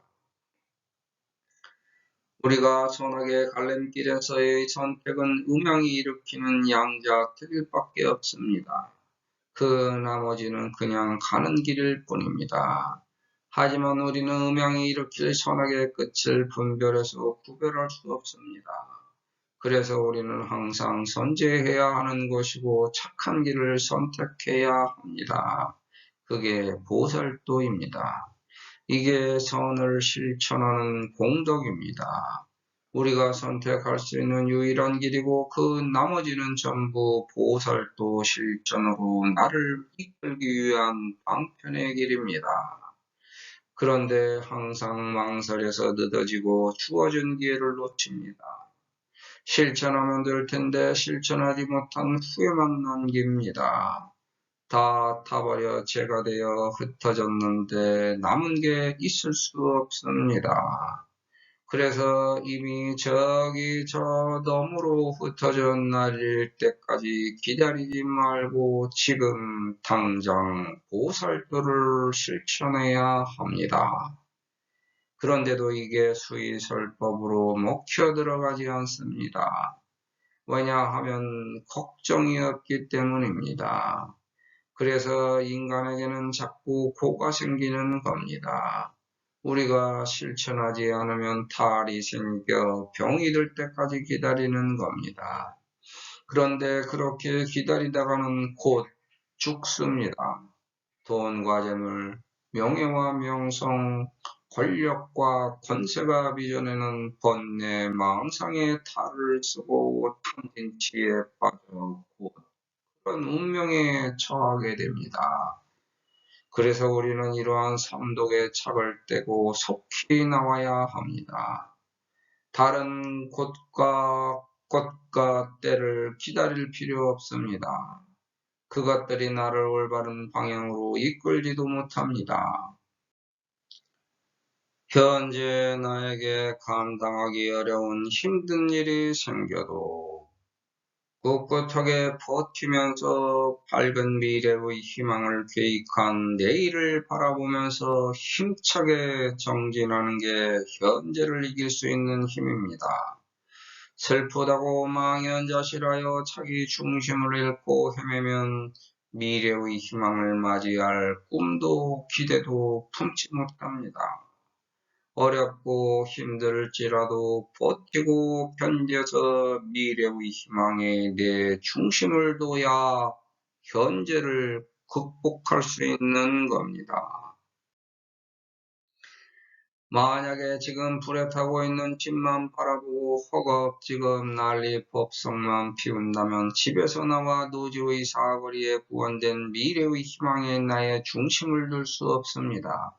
우리가 선악의 갈림길에서의 선택은 음양이 일으키는 양자택일밖에 없습니다. 그 나머지는 그냥 가는 길일 뿐입니다. 하지만 우리는 음양이 일으킬 선악의 끝을 분별해서 구별할 수 없습니다. 그래서 우리는 항상 선제해야 하는 것이고 착한 길을 선택해야 합니다. 그게 보살도입니다. 이게 선을 실천하는 공덕입니다. 우리가 선택할 수 있는 유일한 길이고 그 나머지는 전부 보살도 실천으로 나를 이끌기 위한 방편의 길입니다. 그런데 항상 망설여서 늦어지고 주어진 기회를 놓칩니다. 실천하면 될 텐데 실천하지 못한 후회만 남깁니다. 다 타버려 죄가 되어 흩어졌는데 남은 게 있을 수 없습니다. 그래서 이미 저기 저 너머로 흩어져 날릴 때까지 기다리지 말고 지금 당장 보살도를 실천해야 합니다. 그런데도 이게 수의설법으로 먹혀 들어가지 않습니다. 왜냐하면 걱정이 없기 때문입니다. 그래서 인간에게는 자꾸 고가 생기는 겁니다. 우리가 실천하지 않으면 탈이 생겨 병이 들 때까지 기다리는 겁니다. 그런데 그렇게 기다리다가는 곧 죽습니다. 돈과 재물, 명예와 명성, 권력과 권세가 빚어내는 번뇌, 망상의 탈을 쓰고 탐진치에 빠져 곧 그런 운명에 처하게 됩니다. 그래서 우리는 이러한 삼독의 착을 떼고 속히 나와야 합니다. 다른 곳과 때를 기다릴 필요 없습니다. 그것들이 나를 올바른 방향으로 이끌지도 못합니다. 현재 나에게 감당하기 어려운 힘든 일이 생겨도 꿋꿋하게 버티면서 밝은 미래의 희망을 계획한 내일을 바라보면서 힘차게 정진하는 게 현재를 이길 수 있는 힘입니다. 슬프다고 망연자실하여 자기 중심을 잃고 헤매면 미래의 희망을 맞이할 꿈도 기대도 품지 못합니다. 어렵고 힘들지라도 버티고 견뎌서 미래의 희망에 내 중심을 둬야 현재를 극복할 수 있는 겁니다. 만약에 지금 불에 타고 있는 집만 바라보고 허겁지겁 난리 법석만 피운다면 집에서 나와 노지의 사거리에 구원된 미래의 희망에 나의 중심을 둘 수 없습니다.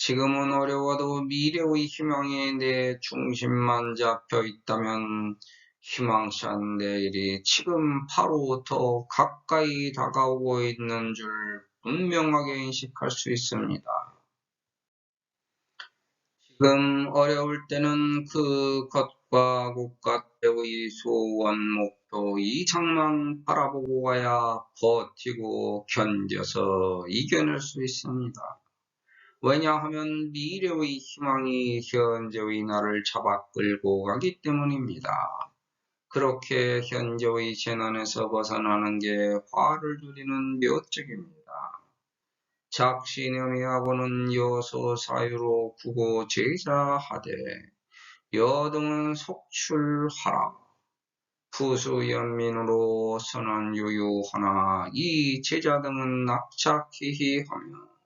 지금은 어려워도 미래의 희망에 내 중심만 잡혀 있다면 희망찬 내일이 지금 바로 더 가까이 다가오고 있는 줄 분명하게 인식할 수 있습니다. 지금 어려울 때는 그 것과 국가대의 소원, 목표 이상만 바라보고 가야 버티고 견뎌서 이겨낼 수 있습니다. 왜냐하면 미래의 희망이 현재의 나를 잡아 끌고 가기 때문입니다. 그렇게 현재의 재난에서 벗어나는 게 화를 줄이는 묘책입니다. 작시념이하고는 여소 사유로 구고 제자하되 여등은 속출하라. 부수연민으로 선언 유유하나 이 제자 등은 낙착히히 하며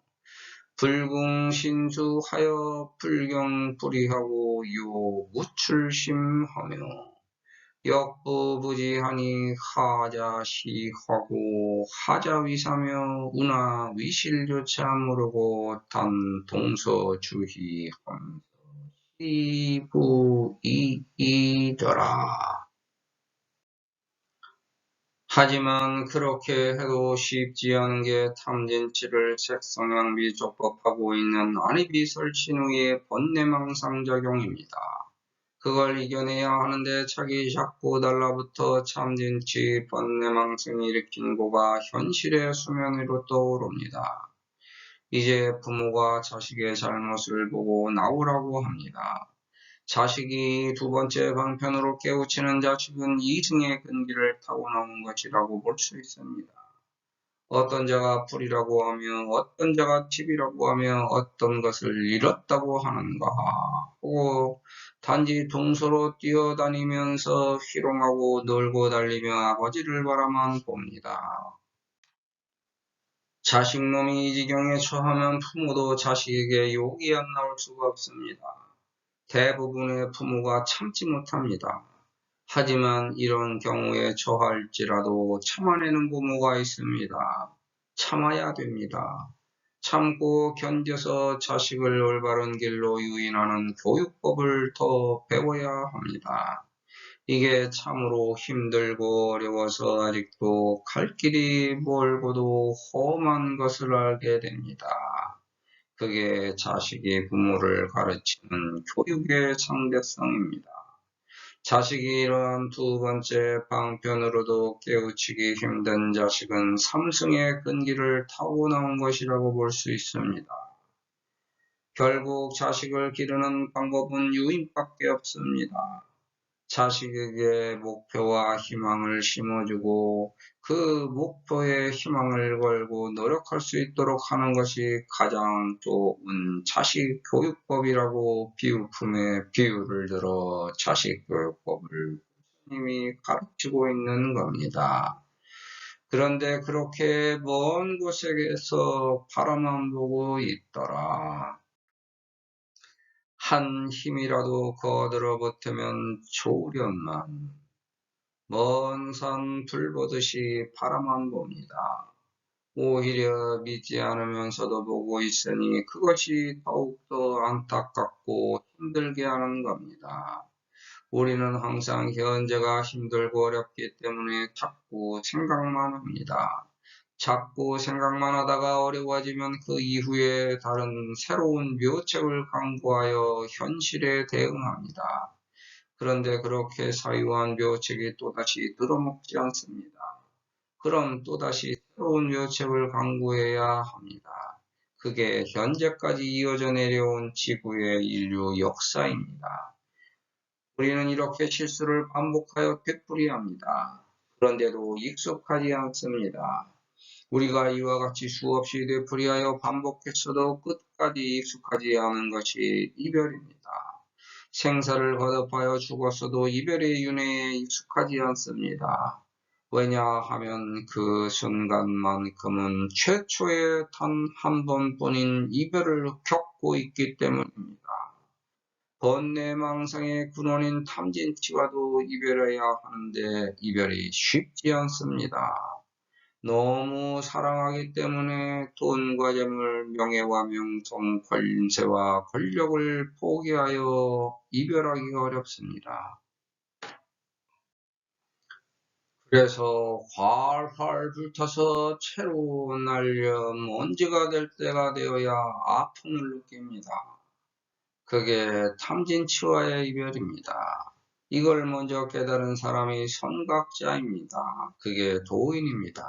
불궁신수하여 불경불이하고 유무출심하며 역부부지하니 하자시하고 하자위사며 운하위실조차 모르고 단 동서주희하면서 시부이이더라. 하지만 그렇게 해도 쉽지 않은 게 탐진치를 색성향비 족법하고 있는 안입이 설친 후의 번뇌망상작용입니다. 그걸 이겨내야 하는데 자기 자꾸 달라붙어 참진치 번뇌망상이 일으킨 고가 현실의 수면 위로 떠오릅니다. 이제 부모가 자식의 잘못을 보고 나오라고 합니다. 자식이 두 번째 방편으로 깨우치는 자식은 이승의 근기를 타고나는 것이라고 볼 수 있습니다. 어떤 자가 불이라고 하며 어떤 자가 집이라고 하며 어떤 것을 잃었다고 하는가 하고 단지 동서로 뛰어다니면서 희롱하고 놀고 달리며 아버지를 바라만 봅니다. 자식놈이 이 지경에 처하면 부모도 자식에게 욕이 안 나올 수가 없습니다. 대부분의 부모가 참지 못합니다. 하지만 이런 경우에 처할지라도 참아내는 부모가 있습니다. 참아야 됩니다. 참고 견뎌서 자식을 올바른 길로 유인하는 교육법을 더 배워야 합니다. 이게 참으로 힘들고 어려워서 아직도 갈 길이 멀고도 험한 것을 알게 됩니다. 그게 자식이 부모를 가르치는 교육의 상대성입니다. 자식이 이러한 두 번째 방편으로도 깨우치기 힘든 자식은 삼승의 근기를 타고나온 것이라고 볼 수 있습니다. 결국 자식을 기르는 방법은 유인밖에 없습니다. 자식에게 목표와 희망을 심어주고 그 목표에 희망을 걸고 노력할 수 있도록 하는 것이 가장 좋은 자식 교육법이라고 비유품의 비유를 들어 자식 교육법을 이미 가르치고 있는 겁니다. 그런데 그렇게 먼 곳에서 바라만 보고 있더라. 한 힘이라도 거들어 보태면 좋으련만 먼 산 불보듯이 바라만 봅니다. 오히려 믿지 않으면서도 보고 있으니 그것이 더욱더 안타깝고 힘들게 하는 겁니다. 우리는 항상 현재가 힘들고 어렵기 때문에 자꾸 생각만 합니다. 자꾸 생각만 하다가 어려워지면 그 이후에 다른 새로운 묘책을 강구하여 현실에 대응합니다. 그런데 그렇게 사유한 묘책이 또다시 늘어먹지 않습니다. 그럼 또다시 새로운 묘책을 강구해야 합니다. 그게 현재까지 이어져 내려온 지구의 인류 역사입니다. 우리는 이렇게 실수를 반복하여 되풀이합니다. 그런데도 익숙하지 않습니다. 우리가 이와 같이 수없이 되풀이하여 반복했어도 끝까지 익숙하지 않은 것이 이별입니다. 생사를 거듭하여 죽었어도 이별의 윤회에 익숙하지 않습니다. 왜냐하면 그 순간만큼은 최초의 단 한 번뿐인 이별을 겪고 있기 때문입니다. 번뇌망상의 근원인 탐진치와도 이별해야 하는데 이별이 쉽지 않습니다. 너무 사랑하기 때문에 돈과 재물, 명예와 명성, 권세와 권력을 포기하여 이별하기가 어렵습니다. 그래서 활활 불타서 채로 날려 먼지가 될 때가 되어야 아픔을 느낍니다. 그게 탐진치와의 이별입니다. 이걸 먼저 깨달은 사람이 선각자입니다. 그게 도인입니다.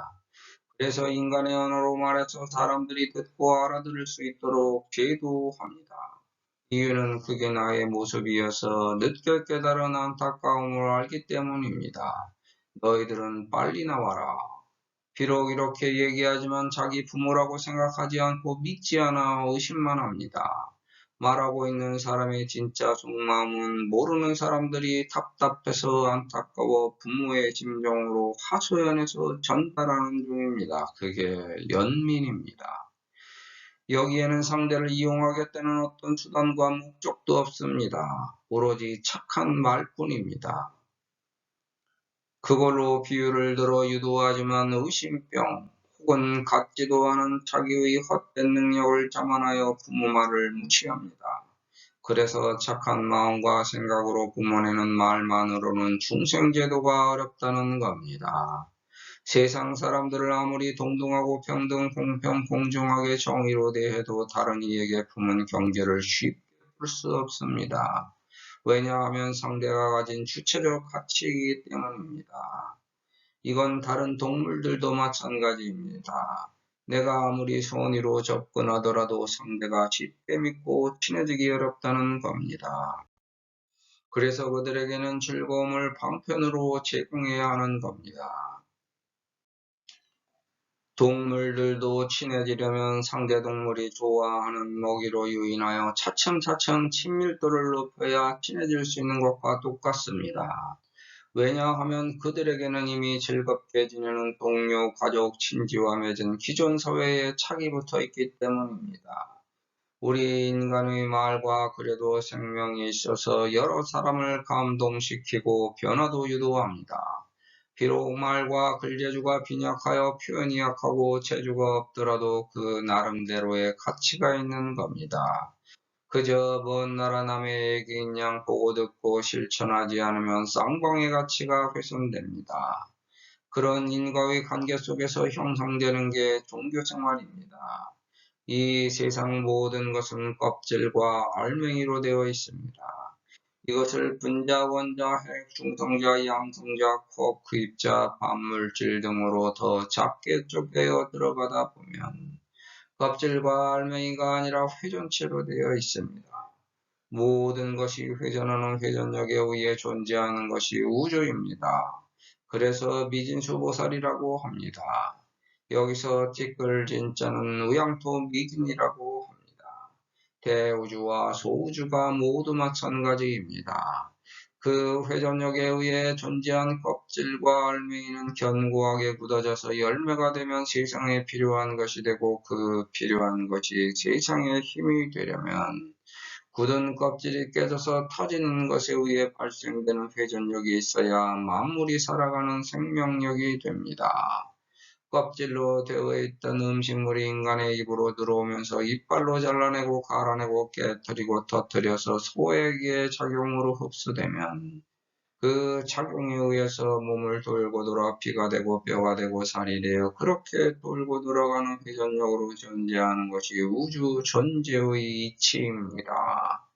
그래서 인간의 언어로 말해서 사람들이 듣고 알아들을 수 있도록 제도합니다. 이유는 그게 나의 모습이어서 늦게 깨달은 안타까움을 알기 때문입니다. 너희들은 빨리 나와라. 비록 이렇게 얘기하지만 자기 부모라고 생각하지 않고 믿지 않아 의심만 합니다. 말하고 있는 사람의 진짜 속마음은 모르는 사람들이 답답해서 안타까워 부모의 심정으로 하소연해서 전달하는 중입니다. 그게 연민입니다. 여기에는 상대를 이용하겠다는 어떤 수단과 목적도 없습니다. 오로지 착한 말뿐입니다. 그걸로 비유를 들어 유도하지만 의심병 혹은 같지도 않은 자기의 헛된 능력을 자만하여 부모 말을 무시합니다. 그래서 착한 마음과 생각으로 부모내는 말만으로는 중생제도가 어렵다는 겁니다. 세상 사람들을 아무리 동등하고 평등, 공평, 공정하게 정의로 대해도 다른 이에게 품은 경계를 쉽게 풀 수 없습니다. 왜냐하면 상대가 가진 주체적 가치이기 때문입니다. 이건 다른 동물들도 마찬가지입니다. 내가 아무리 선의로 접근하더라도 상대가 쉽게 믿고 친해지기 어렵다는 겁니다. 그래서 그들에게는 즐거움을 방편으로 제공해야 하는 겁니다. 동물들도 친해지려면 상대 동물이 좋아하는 먹이로 유인하여 차츰차츰 친밀도를 높여야 친해질 수 있는 것과 똑같습니다. 왜냐하면 그들에게는 이미 즐겁게 지내는 동료, 가족, 친지와 맺은 기존 사회에 착이 붙어 있기 때문입니다. 우리 인간의 말과 글에도 생명이 있어서 여러 사람을 감동시키고 변화도 유도합니다. 비록 말과 글 재주가 빈약하여 표현이 약하고 재주가 없더라도 그 나름대로의 가치가 있는 겁니다. 그저 먼 나라 남의 얘기인 양 보고 듣고 실천하지 않으면 쌍방의 가치가 훼손됩니다. 그런 인과의 관계 속에서 형성되는 게 종교생활입니다. 이 세상 모든 것은 껍질과 알맹이로 되어 있습니다. 이것을 분자, 원자, 핵, 중성자, 양성자, 코, 구입자, 반물질 등으로 더 작게 쪼개어 들어가다 보면 껍질과 알맹이가 아니라 회전체로 되어 있습니다. 모든 것이 회전하는 회전력에 의해 존재하는 것이 우주입니다. 그래서 미진수보살이라고 합니다. 여기서 찌끌진 자는 의양토 미진이라고 합니다. 대우주와 소우주가 모두 마찬가지입니다. 그 회전력에 의해 존재한 껍질과 알맹이는 견고하게 굳어져서 열매가 되면 세상에 필요한 것이 되고 그 필요한 것이 세상의 힘이 되려면 굳은 껍질이 깨져서 터지는 것에 의해 발생되는 회전력이 있어야 만물이 살아가는 생명력이 됩니다. 껍질로 되어 있던 음식물이 인간의 입으로 들어오면서 이빨로 잘라내고 갈아내고 깨뜨리고 터뜨려서 소액의 작용으로 흡수되면 그 작용에 의해서 몸을 돌고 돌아 피가 되고 뼈가 되고 살이 되어 그렇게 돌고 돌아가는 회전력으로 존재하는 것이 우주 존재의 이치입니다.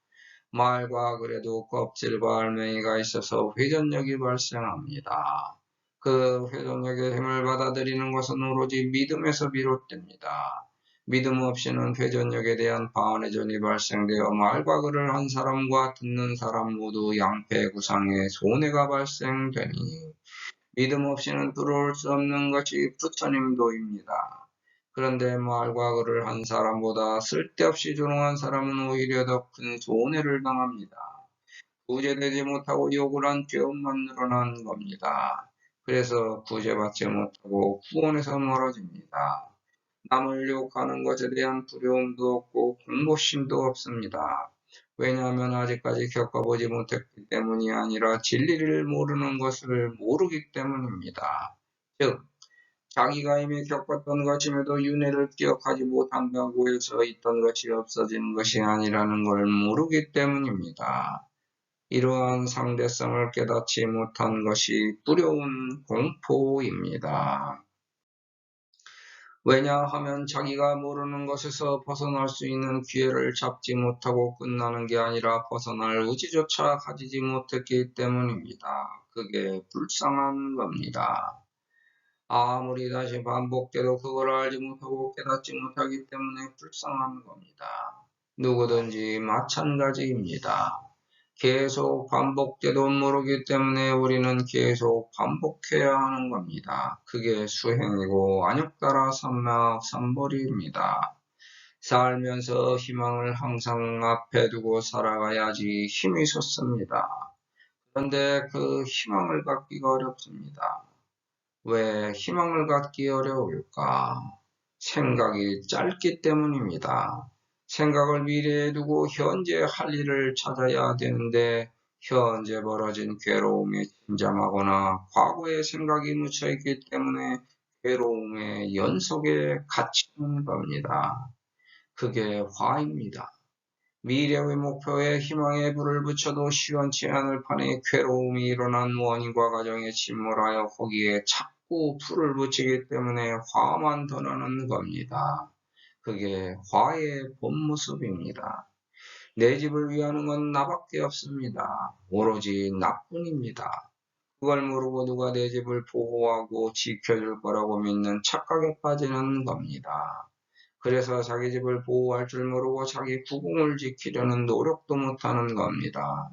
말과 그래도 껍질과 알맹이가 있어서 회전력이 발생합니다. 그 회전력의 힘을 받아들이는 것은 오로지 믿음에서 비롯됩니다. 믿음 없이는 회전력에 대한 반회전이 발생되어 말과 글을 한 사람과 듣는 사람 모두 양폐구상의 손해가 발생되니 믿음 없이는 들어올 수 없는 것이 부처님도입니다. 그런데 말과 글을 한 사람보다 쓸데없이 조롱한 사람은 오히려 더 큰 손해를 당합니다. 구제되지 못하고 욕을 한 죄업만 늘어난 겁니다. 그래서 구제받지 못하고 구원에서 멀어집니다. 남을 욕하는 것에 대한 두려움도 없고 공포심도 없습니다. 왜냐하면 아직까지 겪어보지 못했기 때문이 아니라 진리를 모르는 것을 모르기 때문입니다. 즉, 자기가 이미 겪었던 것임에도 윤회를 기억하지 못한다고 해서 있던 것이 없어지는 것이 아니라는 걸 모르기 때문입니다. 이러한 상대성을 깨닫지 못한 것이 두려운 공포입니다. 왜냐하면 자기가 모르는 것에서 벗어날 수 있는 기회를 잡지 못하고 끝나는 게 아니라 벗어날 의지조차 가지지 못했기 때문입니다. 그게 불쌍한 겁니다. 아무리 다시 반복돼도 그걸 알지 못하고 깨닫지 못하기 때문에 불쌍한 겁니다. 누구든지 마찬가지입니다. 계속 반복돼도 모르기 때문에 우리는 계속 반복해야 하는 겁니다. 그게 수행이고 안욕따라 삼막 삼벌입니다. 살면서 희망을 항상 앞에 두고 살아가야지 힘이 솟습니다. 그런데 그 희망을 갖기가 어렵습니다. 왜 희망을 갖기 어려울까? 생각이 짧기 때문입니다. 생각을 미래에 두고 현재 할 일을 찾아야 되는데 현재 벌어진 괴로움에 침잠하거나 과거의 생각이 묻혀있기 때문에 괴로움의 연속에 갇히는 겁니다. 그게 화입니다. 미래의 목표에 희망의 불을 붙여도 시원치 않을 판에 괴로움이 일어난 원인과 과정에 침몰하여 거기에 자꾸 불을 붙이기 때문에 화만 더 나는 겁니다. 그게 화의 본 모습입니다. 내 집을 위하는 건 나밖에 없습니다. 오로지 나뿐입니다. 그걸 모르고 누가 내 집을 보호하고 지켜줄 거라고 믿는 착각에 빠지는 겁니다. 그래서 자기 집을 보호할 줄 모르고 자기 구공을 지키려는 노력도 못하는 겁니다.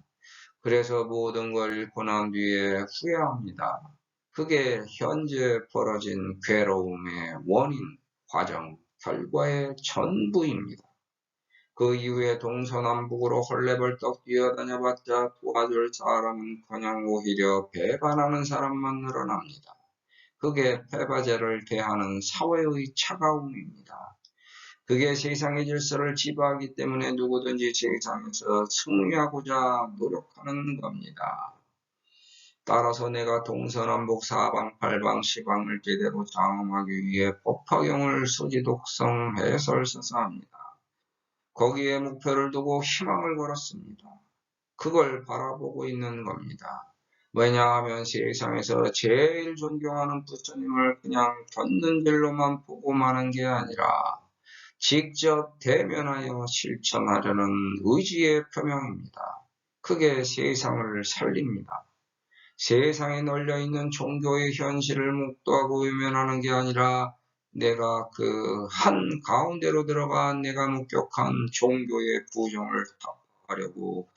그래서 모든 걸 잃고 난 뒤에 후회합니다. 그게 현재 벌어진 괴로움의 원인, 과정, 결과의 전부입니다. 그 이후에 동서남북으로 헐레벌떡 뛰어다녀봤자 도와줄 사람은커녕 오히려 배반하는 사람만 늘어납니다. 그게 패바제를 대하는 사회의 차가움입니다. 그게 세상의 질서를 지배하기 때문에 누구든지 세상에서 승리하고자 노력하는 겁니다. 따라서 내가 동서남북 사방팔방 시방을 제대로 장엄하기 위해 법화경을 수지독성 해설서서 합니다. 거기에 목표를 두고 희망을 걸었습니다. 그걸 바라보고 있는 겁니다. 왜냐하면 세상에서 제일 존경하는 부처님을 그냥 곁눈질로만 보고 마는 게 아니라 직접 대면하여 실천하려는 의지의 표명입니다. 그게 세상을 살립니다. 세상에 널려있는 종교의 현실을 목도하고 외면하는 게 아니라 내가 그 한 가운데로 들어가 내가 목격한 종교의 부정을 타파하려고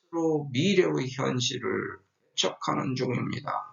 스스로 미래의 현실을 개척하는 중입니다.